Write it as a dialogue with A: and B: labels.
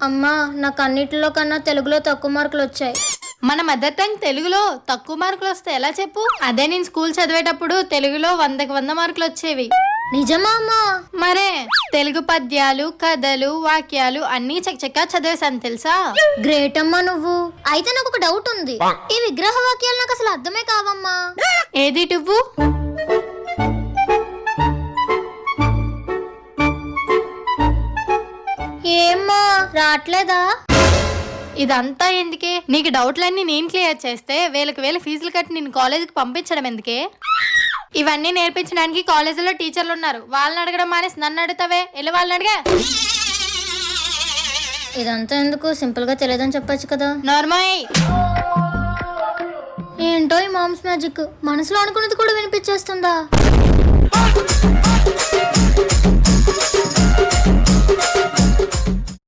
A: అమ్మా నాకు అన్నిటిలో కన్నా తెలుగులో తక్కువ మార్కులు వచ్చాయి.
B: మన మదర్ టంగ్ తెలుగులో తక్కువ మార్కులు వస్తే ఎలా చెప్పు? అదే నేను స్కూల్ చదివేటప్పుడు తెలుగులో 100కి 100 మార్కులు వచ్చేవి.
A: నిజమా అమ్మా?
B: మరే తెలుగు పద్యాలు, కథలు, వాక్యాలు అన్నీ చకచకా చదివేశాను తెలుసా.
A: గ్రేట్ అమ్మా నువ్వు. అయితే నాకు ఒక డౌట్ ఉంది. ఈ విగ్రహ వాక్యాలు నాకు అసలు అర్థమే కావమ్మా.
B: ఏది నువ్వు?
A: ఏమ్మా రావట్లేదా?
B: ఇదంతా ఎందుకే? నీకు డౌట్లన్నీ నేను క్లియర్ చేస్తే వేలకు వేల ఫీజులు కట్టి నేను కాలేజీకి పంపించడం ఎందుకే? ఇవన్నీ నేర్పించడానికి కాలేజీలో టీచర్లు ఉన్నారు. వాళ్ళని అడగడం మానేసి నన్ను అడుగుతావే, వెళ్ళి వాళ్ళని అడిగా.
A: ఇదంతా ఎందుకు, సింపుల్ గా తెలియదని చెప్పొచ్చు కదా.
B: నార్మల్.
A: ఏంటో ఈ మామ్స్ మ్యాజిక్, మనసులో అనుకున్నది కూడా వినిపించేస్తుందా?